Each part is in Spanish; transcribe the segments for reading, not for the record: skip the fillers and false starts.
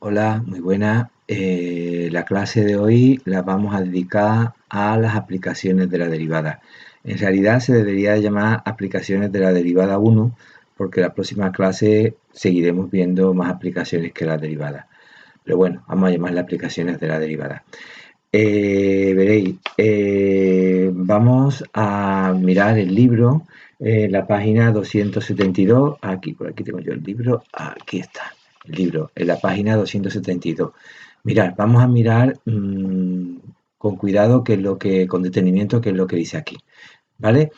Hola, muy buena. La clase de hoy la vamos a dedicar a las aplicaciones de la derivada. En realidad se debería llamar aplicaciones de la derivada 1 porque la próxima clase seguiremos viendo más aplicaciones que la derivada. Pero bueno, vamos a llamarla aplicaciones de la derivada. Veréis, vamos a mirar el libro, la página 272. Aquí, por aquí tengo yo el libro. Aquí está el libro, en la página 272. Mirad, vamos a mirar con cuidado con detenimiento, qué es lo que dice aquí, ¿vale?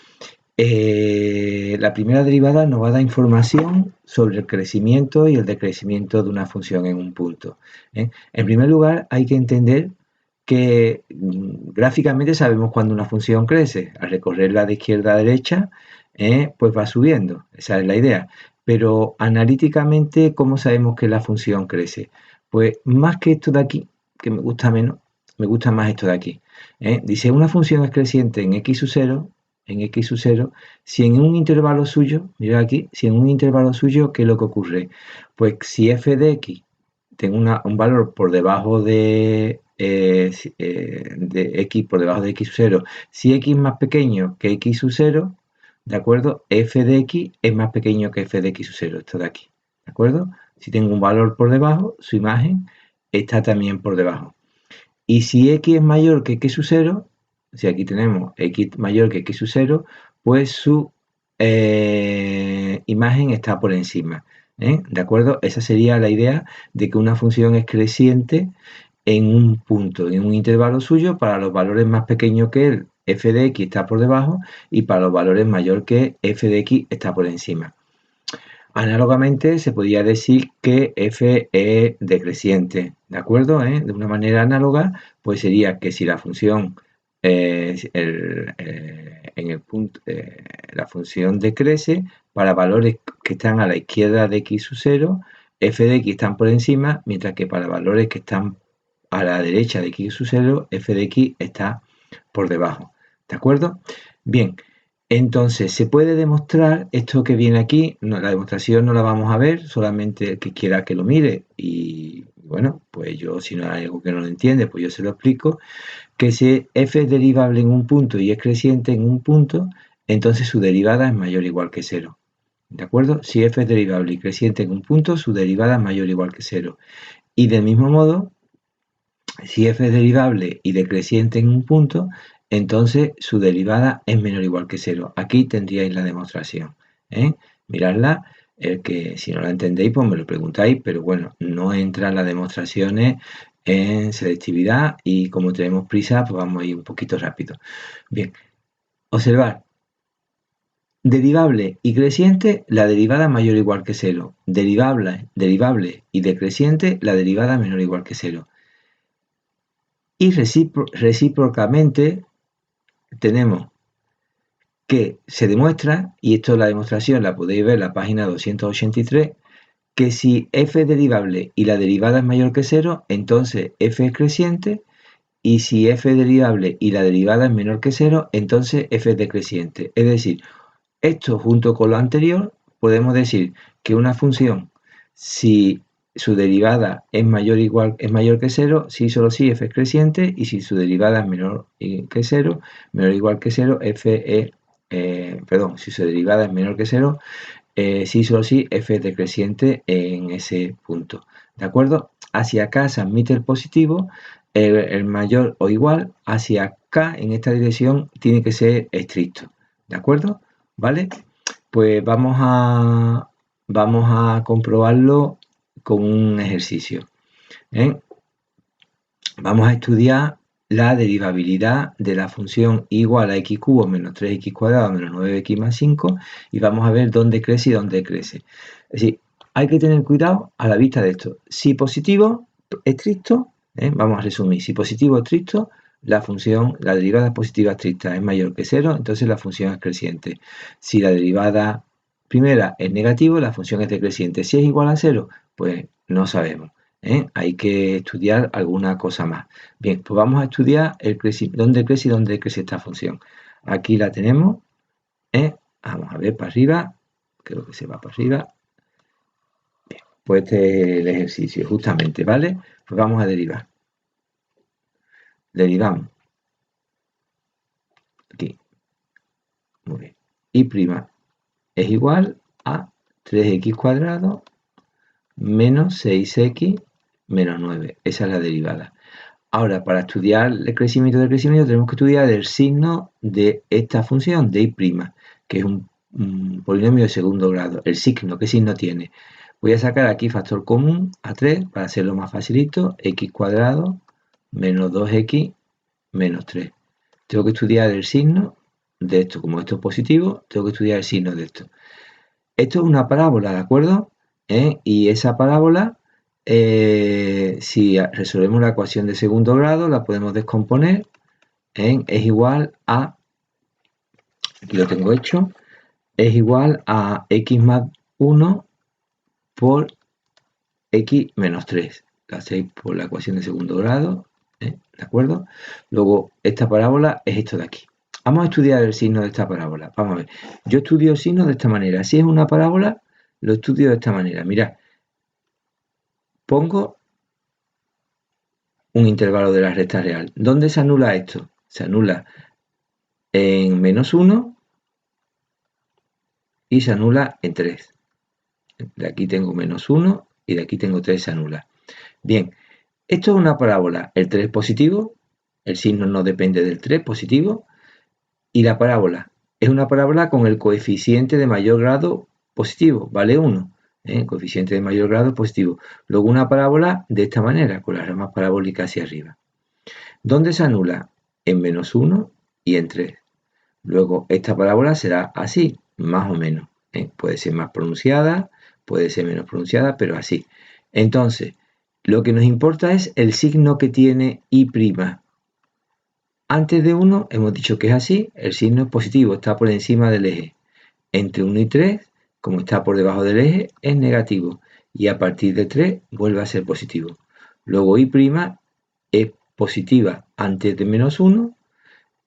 La primera derivada nos va a dar información sobre el crecimiento y el decrecimiento de una función en un punto, ¿eh? En primer lugar, hay que entender que gráficamente sabemos cuando una función crece. Al recorrerla de izquierda a derecha, pues va subiendo. Esa es la idea. Pero analíticamente, ¿cómo sabemos que la función crece? Pues más que esto de aquí, que me gusta menos, me gusta más esto de aquí. Dice, una función es creciente en x sub 0, si en un intervalo suyo, mira aquí, si en un intervalo suyo, ¿qué es lo que ocurre? Pues si f de x tengo un valor por debajo de x, por debajo de x sub 0, si x es más pequeño que x sub 0, ¿de acuerdo? F de x es más pequeño que f de x sub 0, esto de aquí, ¿de acuerdo? Si tengo un valor por debajo, su imagen está también por debajo. Y si x es mayor que x sub 0, si aquí tenemos x mayor que x sub 0, pues su imagen está por encima. ¿De acuerdo? Esa sería la idea de que una función es creciente en un punto, en un intervalo suyo. Para los valores más pequeños que él, f de x está por debajo, y para los valores mayor que f de x está por encima. Análogamente, se podría decir que f es decreciente, ¿de acuerdo? De una manera análoga, pues sería que si la función en el punto, la función decrece para valores que están a la izquierda de x sub 0, f de x están por encima, mientras que para valores que están a la derecha de x sub 0, f de x está por debajo, ¿de acuerdo? Bien, entonces, se puede demostrar esto que viene aquí. La demostración no la vamos a ver, solamente el que quiera que lo mire. Y bueno, pues yo, si no hay algo que no lo entiende, pues yo se lo explico. Que si f es derivable en un punto y es creciente en un punto, entonces su derivada es mayor o igual que cero. ¿De acuerdo? Si f es derivable y creciente en un punto, su derivada es mayor o igual que cero. Y del mismo modo, si f es derivable y decreciente en un punto, entonces su derivada es menor o igual que cero. Aquí tendríais la demostración. Miradla, que si no la entendéis, pues me lo preguntáis, pero bueno, no entran las demostraciones en selectividad y como tenemos prisa, pues vamos a ir un poquito rápido. Bien, observar. Derivable y creciente, la derivada mayor o igual que cero. Derivable y decreciente, la derivada menor o igual que cero. Y recíprocamente tenemos que se demuestra, y esto la demostración la podéis ver en la página 283, que si f es derivable y la derivada es mayor que cero, entonces f es creciente, y si f es derivable y la derivada es menor que cero, entonces f es decreciente. Es decir, esto junto con lo anterior, podemos decir que una función, si su derivada es mayor que cero, si solo si f es creciente, y si su derivada es menor que cero, menor o igual que cero, si su derivada es menor que cero, si solo si f es decreciente en ese punto. ¿De acuerdo? Hacia acá se admite el positivo, el mayor o igual, hacia acá en esta dirección tiene que ser estricto. ¿De acuerdo? ¿Vale? Pues vamos a comprobarlo con un ejercicio. Vamos a estudiar la derivabilidad de la función igual a x cubo menos 3x cuadrado menos 9x más 5 y vamos a ver dónde crece y dónde crece. Es decir, hay que tener cuidado a la vista de esto. Si positivo estricto, vamos a resumir, si positivo estricto, la derivada positiva estricta es mayor que 0, entonces la función es creciente. Si la derivada primera es negativo, la función es decreciente. Si es igual a 0, pues no sabemos. Hay que estudiar alguna cosa más. Bien, pues vamos a estudiar dónde crece y dónde crece esta función. Aquí la tenemos. Vamos a ver para arriba. Creo que se va para arriba. Bien, pues este es el ejercicio, justamente, ¿vale? Pues vamos a derivar. Derivamos. Aquí. Muy bien. Y' es igual a 3x cuadrado menos 6x menos 9. Esa es la derivada. Ahora, para estudiar el crecimiento del crecimiento, tenemos que estudiar el signo de esta función, de y', que es un polinomio de segundo grado. El signo, ¿qué signo tiene? Voy a sacar aquí factor común a 3 para hacerlo más facilito. X cuadrado menos 2x menos 3. Tengo que estudiar el signo de esto. Como esto es positivo, tengo que estudiar el signo de esto. Esto es una parábola, ¿de acuerdo? Y esa parábola, si resolvemos la ecuación de segundo grado, la podemos descomponer en es igual a, aquí lo tengo hecho, es igual a x más 1 por x menos 3. Lo hacéis por la ecuación de segundo grado, ¿de acuerdo? Luego, esta parábola es esto de aquí. Vamos a estudiar el signo de esta parábola. Vamos a ver. Yo estudio el signo de esta manera. Si es una parábola, lo estudio de esta manera. Mirad. Pongo un intervalo de la recta real. ¿Dónde se anula esto? Se anula en menos 1 y se anula en 3. De aquí tengo menos 1 y de aquí tengo 3, se anula. Bien, esto es una parábola. El 3 es positivo, el signo no depende del 3 positivo, y la parábola es una parábola con el coeficiente de mayor grado positivo, vale 1. Coeficiente de mayor grado positivo. Luego una parábola de esta manera, con las ramas parabólicas hacia arriba. ¿Dónde se anula? En menos 1 y en 3. Luego esta parábola será así, más o menos. Puede ser más pronunciada, puede ser menos pronunciada, pero así. Entonces, lo que nos importa es el signo que tiene y'. Antes de 1 hemos dicho que es así, el signo es positivo, está por encima del eje. Entre 1 y 3, como está por debajo del eje, es negativo. Y a partir de 3 vuelve a ser positivo. Luego y' es positiva antes de menos 1,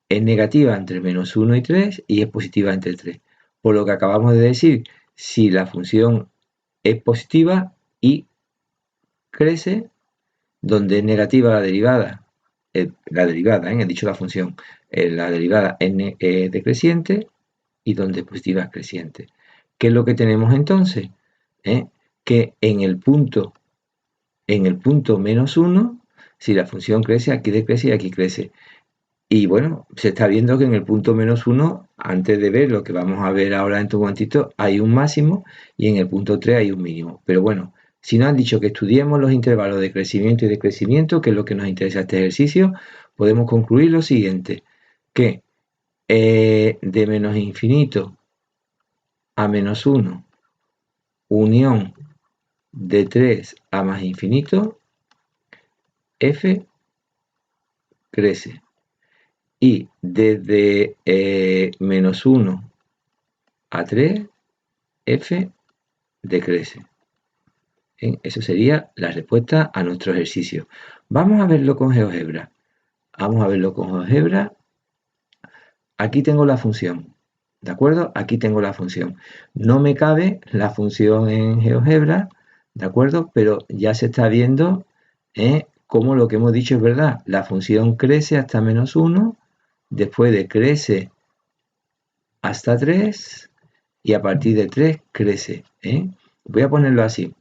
es negativa entre menos 1 y 3 y es positiva entre 3. Por lo que acabamos de decir, si la función es positiva y crece, donde es negativa la derivada, he dicho la función, la derivada es decreciente y donde es positiva es creciente. ¿Qué es lo que tenemos entonces? Que en el punto menos 1, si la función crece, aquí decrece y aquí crece. Y bueno, se está viendo que en el punto menos 1, antes de ver lo que vamos a ver ahora en un momentito, hay un máximo y en el punto 3 hay un mínimo. Pero bueno, si nos han dicho que estudiemos los intervalos de crecimiento y decrecimiento, que es lo que nos interesa este ejercicio, podemos concluir lo siguiente, que de menos infinito a menos 1, unión de 3 a más infinito, f crece. Y desde menos 1 a 3, f decrece. Eso sería la respuesta a nuestro ejercicio. Vamos a verlo con GeoGebra. Aquí tengo la función. ¿De acuerdo? Aquí tengo la función. No me cabe la función en GeoGebra, ¿de acuerdo? Pero ya se está viendo cómo lo que hemos dicho es verdad. La función crece hasta menos 1, después decrece hasta 3 y a partir de 3 crece. Voy a ponerlo así.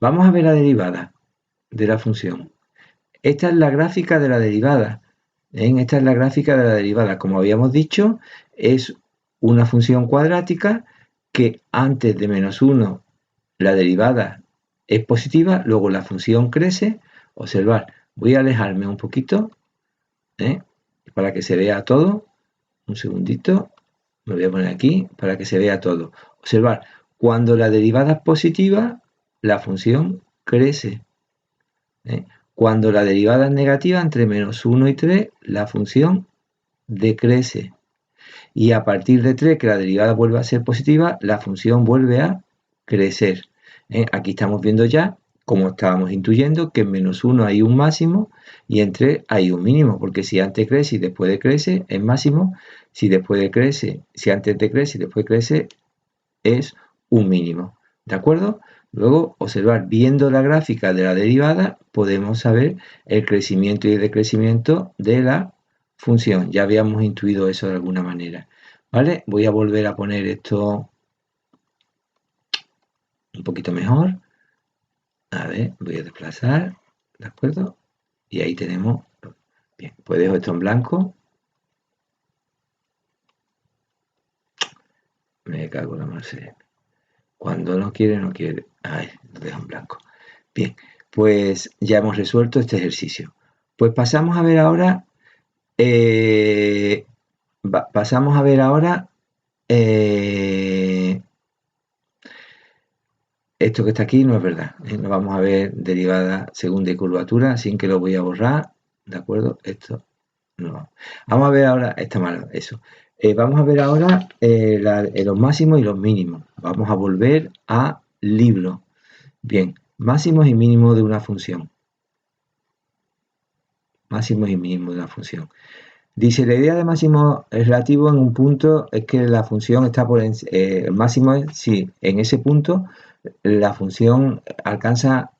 Vamos a ver la derivada de la función. Esta es la gráfica de la derivada. Esta es la gráfica de la derivada. Como habíamos dicho, es una función cuadrática que antes de menos 1 la derivada es positiva, luego la función crece. Observar, voy a alejarme un poquito para que se vea todo. Un segundito, me voy a poner aquí para que se vea todo. Observar, cuando la derivada es positiva, la función crece. Cuando la derivada es negativa, entre menos 1 y 3, la función decrece. Y a partir de 3, que la derivada vuelve a ser positiva, la función vuelve a crecer. Aquí estamos viendo ya, como estábamos intuyendo, que en menos 1 hay un máximo y en 3 hay un mínimo, porque si antes crece y después decrece, es máximo. Si antes decrece y después crece, es un mínimo. ¿De acuerdo? Luego, observar, viendo la gráfica de la derivada, podemos saber el crecimiento y el decrecimiento de la función. Ya habíamos intuido eso de alguna manera. ¿Vale? Voy a volver a poner esto un poquito mejor. A ver, voy a desplazar, ¿de acuerdo? Y ahí tenemos, bien, pues dejo esto en blanco. Me cago en la marce. Cuando no quiere, no quiere. Ay, lo dejo en blanco. Bien, pues ya hemos resuelto este ejercicio. Pues pasamos a ver ahora, pasamos a ver ahora esto que está aquí no es verdad. No vamos a ver derivada segunda y curvatura, sin que lo voy a borrar. ¿De acuerdo? Esto no. Vamos a ver ahora, está mal, eso. Vamos a ver ahora los máximos y los mínimos. Vamos a volver a libro. Bien, máximos y mínimos de una función. Máximos y mínimos de una función. Dice, la idea de máximo relativo en un punto es que la función está por el máximo es si en ese punto la función alcanza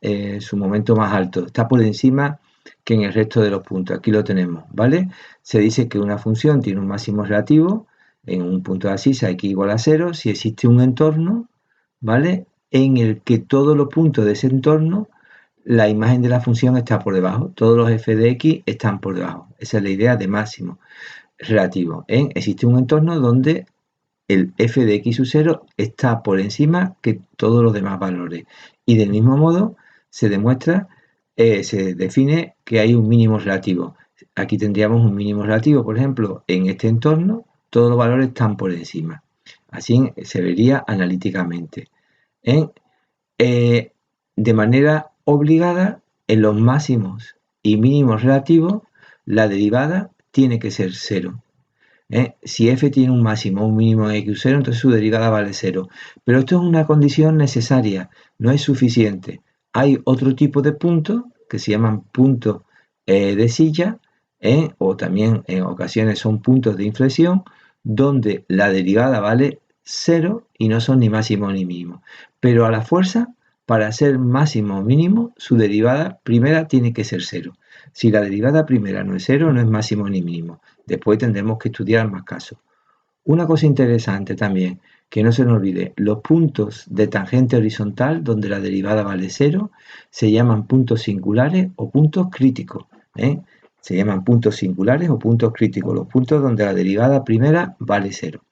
su momento más alto, está por encima que en el resto de los puntos. Aquí lo tenemos, ¿vale? Se dice que una función tiene un máximo relativo en un punto de abscisa x igual a 0 si existe un entorno, ¿vale? En el que todos los puntos de ese entorno la imagen de la función está por debajo, todos los f de x están por debajo. Esa es la idea de máximo relativo. Existe un entorno donde el f de x sub 0 está por encima que todos los demás valores. Y del mismo modo se demuestra, se define que hay un mínimo relativo. Aquí tendríamos un mínimo relativo, por ejemplo, en este entorno todos los valores están por encima. Así se vería analíticamente. De manera obligada, en los máximos y mínimos relativos, la derivada tiene que ser 0. Si f tiene un máximo o un mínimo de x0, entonces su derivada vale 0. Pero esto es una condición necesaria, no es suficiente. Hay otro tipo de puntos que se llaman puntos de silla, o también en ocasiones son puntos de inflexión, donde la derivada vale 0 y no son ni máximo ni mínimo. Pero a la fuerza, para ser máximo o mínimo, su derivada primera tiene que ser 0. Si la derivada primera no es 0, no es máximo ni mínimo. Después tendremos que estudiar más casos. Una cosa interesante también, que no se nos olvide, los puntos de tangente horizontal donde la derivada vale 0 se llaman puntos singulares o puntos críticos. Se llaman puntos singulares o puntos críticos, los puntos donde la derivada primera vale 0.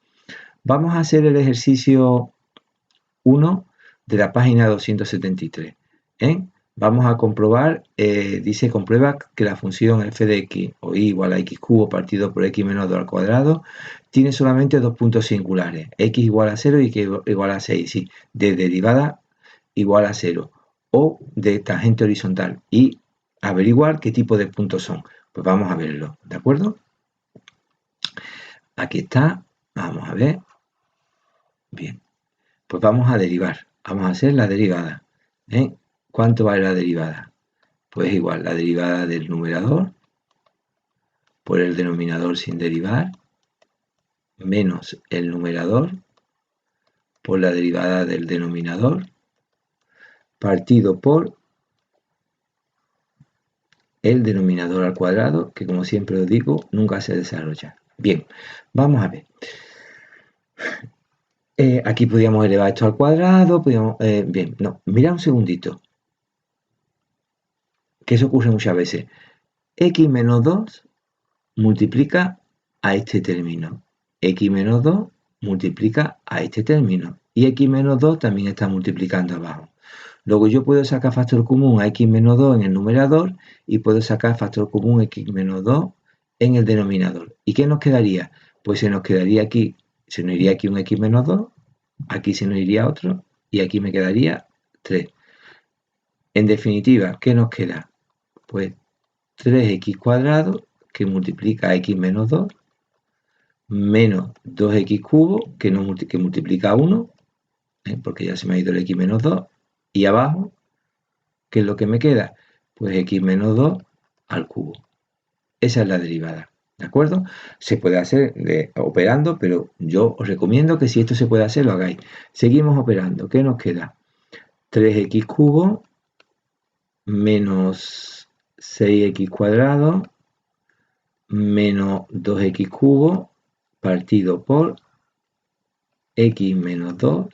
Vamos a hacer el ejercicio 1 de la página 273. Vamos a comprobar, dice comprueba que la función f de x o y igual a x cubo partido por x menos 2 al cuadrado tiene solamente dos puntos singulares, x igual a 0 y x igual a 6, sí, de derivada igual a 0 o de tangente horizontal, y averiguar qué tipo de puntos son. Pues vamos a verlo, ¿de acuerdo? Aquí está, vamos a ver. Bien, pues vamos a derivar, vamos a hacer la derivada. ¿Cuánto vale la derivada? Pues igual, la derivada del numerador por el denominador sin derivar menos el numerador por la derivada del denominador partido por el denominador al cuadrado, que como siempre os digo, nunca se desarrolla. Bien, vamos a ver. Aquí podríamos elevar esto al cuadrado, bien, no, mira un segundito, que eso ocurre muchas veces. X menos 2 multiplica a este término. X menos 2 multiplica a este término. Y x menos 2 también está multiplicando abajo. Luego yo puedo sacar factor común a x menos 2 en el numerador y puedo sacar factor común x menos 2 en el denominador. ¿Y qué nos quedaría? Pues se nos quedaría aquí, se nos iría aquí un x menos 2, aquí se nos iría otro y aquí me quedaría 3. En definitiva, ¿qué nos queda? Pues 3x cuadrado que multiplica a x menos 2 menos 2x cubo que multiplica a 1, porque ya se me ha ido el x menos 2, y abajo, ¿qué es lo que me queda? Pues x menos 2 al cubo. Esa es la derivada, ¿de acuerdo? Se puede hacer operando, pero yo os recomiendo que si esto se puede hacer, lo hagáis. Seguimos operando. ¿Qué nos queda? 3x cubo menos 6x cuadrado menos 2x cubo partido por x menos 2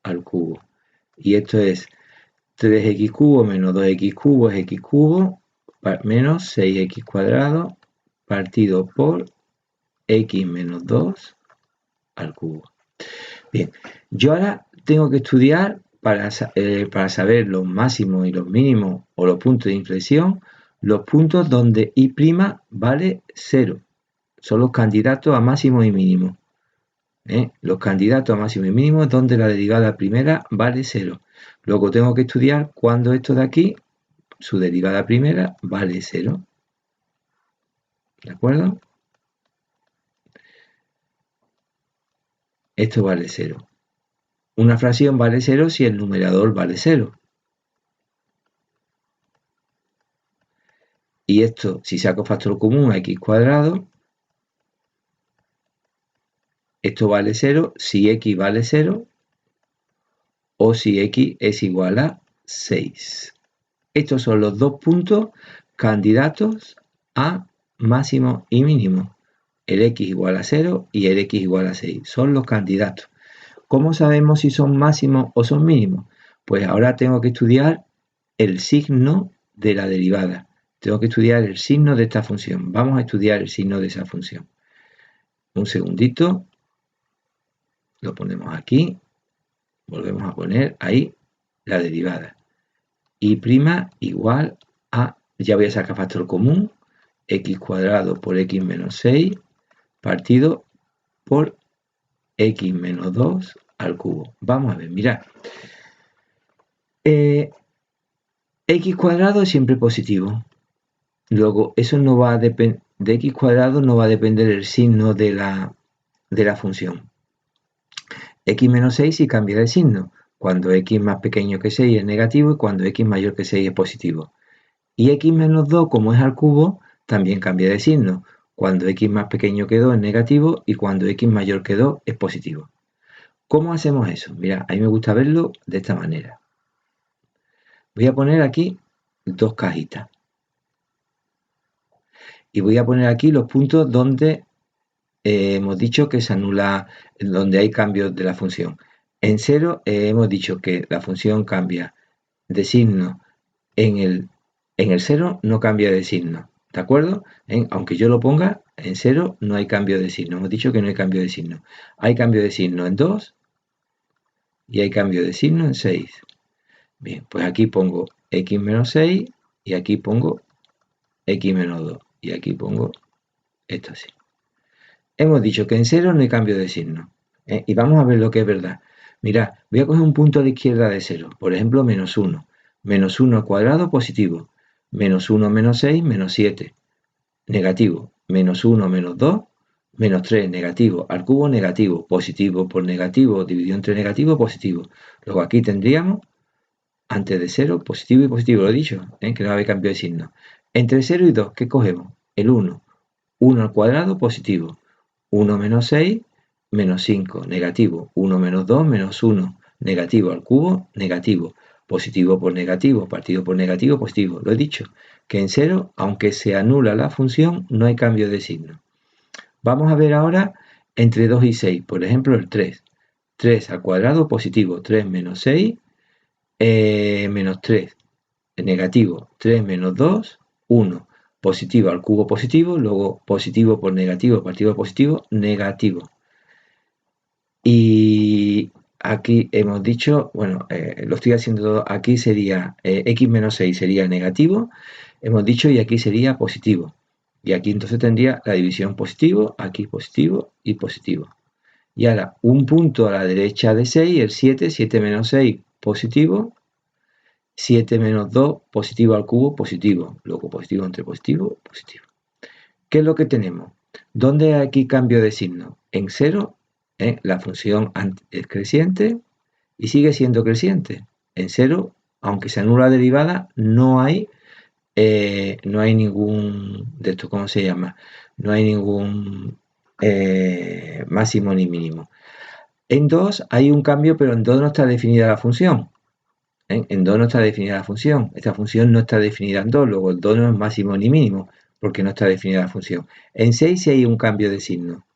al cubo. Y esto es 3x cubo menos 2x cubo es x cubo menos 6x cuadrado partido por x menos 2 al cubo. Bien, yo ahora tengo que estudiar para saber los máximos y los mínimos o los puntos de inflexión, los puntos donde y' vale 0. Son los candidatos a máximo y mínimo. Los candidatos a máximo y mínimo donde la derivada primera vale 0. Luego tengo que estudiar cuando esto de aquí, su derivada primera, vale 0. ¿De acuerdo? Esto vale 0. Una fracción vale 0 si el numerador vale 0. Y esto, si saco factor común a x cuadrado, esto vale 0 si x vale 0 o si x es igual a 6. Estos son los dos puntos candidatos a máximo y mínimo. El x igual a 0 y el x igual a 6. Son los candidatos. ¿Cómo sabemos si son máximos o son mínimos? Pues ahora tengo que estudiar el signo de la derivada. Tengo que estudiar el signo de esta función. Vamos a estudiar el signo de esa función. Un segundito. Lo ponemos aquí. Volvemos a poner ahí la derivada. Y' igual a, ya voy a sacar factor común, x cuadrado por x menos 6 partido por x menos 2 al cubo. Vamos a ver, mirad. X cuadrado es siempre positivo. Luego, eso no va a depender, de x cuadrado no va a depender el signo de la función. X menos 6 sí cambia de signo. Cuando x más pequeño que 6 es negativo y cuando x mayor que 6 es positivo. Y x menos 2, como es al cubo, también cambia de signo. Cuando x más pequeño que 2 es negativo y cuando x mayor que 2 es positivo. ¿Cómo hacemos eso? Mira, a mí me gusta verlo de esta manera. Voy a poner aquí dos cajitas. Y voy a poner aquí los puntos donde hemos dicho que se anula, donde hay cambios de la función. En 0 hemos dicho que la función cambia de signo. En el 0 no cambia de signo. ¿De acuerdo? Aunque yo lo ponga, en 0 no hay cambio de signo. Hemos dicho que no hay cambio de signo. Hay cambio de signo en 2 y hay cambio de signo en 6. Bien, pues aquí pongo x menos 6 y aquí pongo x menos 2. Y aquí pongo esto así. Hemos dicho que en 0 no hay cambio de signo. Y vamos a ver lo que es verdad. Mirad, voy a coger un punto a la izquierda de 0. Por ejemplo, menos 1. Menos 1 al cuadrado positivo. Menos 1 menos 6, menos 7. Negativo. Menos 1 menos 2, menos 3. Negativo. Al cubo negativo. Positivo por negativo dividido entre negativo, positivo. Luego aquí tendríamos, antes de 0, positivo y positivo. Lo he dicho, que no había cambio de signo. Entre 0 y 2, ¿qué cogemos? El 1. 1 al cuadrado positivo. 1 menos 6, menos 5, negativo. 1 menos 2, menos 1, negativo al cubo, negativo. Positivo por negativo, partido por negativo, positivo. Lo he dicho, que en 0, aunque se anula la función, no hay cambio de signo. Vamos a ver ahora entre 2 y 6, por ejemplo el 3. 3 al cuadrado positivo, 3 menos 6, menos 3, negativo. 3 menos 2, 1. Positivo al cubo positivo, luego positivo por negativo, partido positivo, negativo. Y aquí hemos dicho, bueno, lo estoy haciendo todo, aquí sería x menos 6 sería negativo, hemos dicho, y aquí sería positivo. Y aquí entonces tendría la división positivo, aquí positivo y positivo. Y ahora, un punto a la derecha de 6, el 7, 7 menos 6, positivo, 7 menos 2, positivo al cubo, positivo. Luego positivo entre positivo, positivo. ¿Qué es lo que tenemos? ¿Dónde hay aquí cambio de signo? En 0, la función es creciente y sigue siendo creciente. En 0, aunque se anula la derivada, no hay ningún, de esto, ¿cómo se llama? No hay ningún máximo ni mínimo. En 2 hay un cambio, pero en 2 no está definida la función. En 2 no está definida la función. Esta función no está definida en 2, luego el 2 no es máximo ni mínimo, porque no está definida la función. En 6 sí hay un cambio de signo.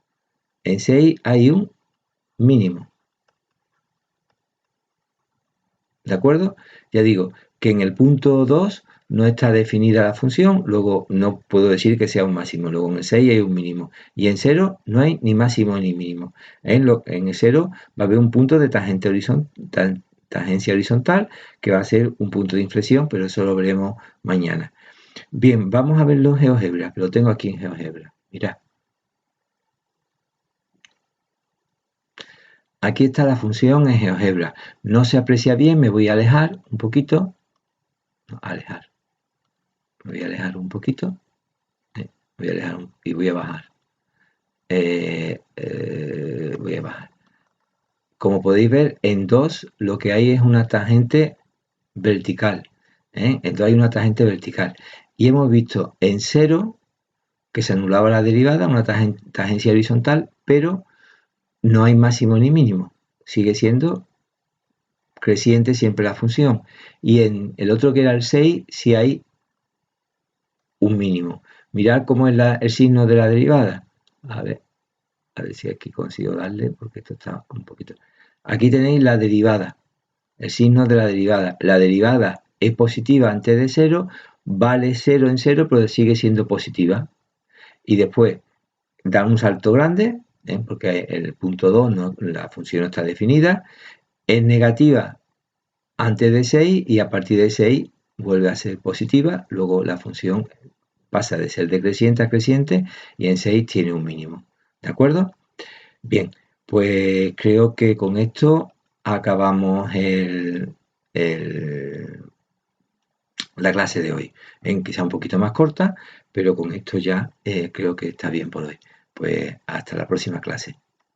En 6 hay un mínimo. ¿De acuerdo? Ya digo que en el punto 2 no está definida la función, luego no puedo decir que sea un máximo, luego en el 6 hay un mínimo, y en 0 no hay ni máximo ni mínimo. En el 0 va a haber un punto de tangencia horizontal, que va a ser un punto de inflexión, pero eso lo veremos mañana. Bien, vamos a verlo en GeoGebra, que lo tengo aquí en GeoGebra. Mirad. Aquí está la función en GeoGebra. No se aprecia bien, me voy a alejar un poquito. No, alejar. Me voy a alejar un poquito. Voy a alejar y voy a bajar. Voy a bajar. Como podéis ver, en 2 lo que hay es una tangente vertical. En 2 hay una tangente vertical. Y hemos visto en 0 que se anulaba la derivada, una tangencia horizontal, pero no hay máximo ni mínimo. Sigue siendo creciente siempre la función. Y en el otro que era el 6, sí hay un mínimo. Mirad cómo es el signo de la derivada. A ver si aquí consigo darle, porque esto está un poquito. Aquí tenéis la derivada, el signo de la derivada. La derivada es positiva antes de 0, vale 0 en 0, pero sigue siendo positiva. Y después da un salto grande, porque en el punto 2 no, la función no está definida, es negativa antes de 6 y a partir de 6 vuelve a ser positiva, luego la función pasa de ser decreciente a creciente y en 6 tiene un mínimo. ¿De acuerdo? Bien, pues creo que con esto acabamos la clase de hoy. Quizá un poquito más corta, pero con esto ya creo que está bien por hoy. Pues hasta la próxima clase.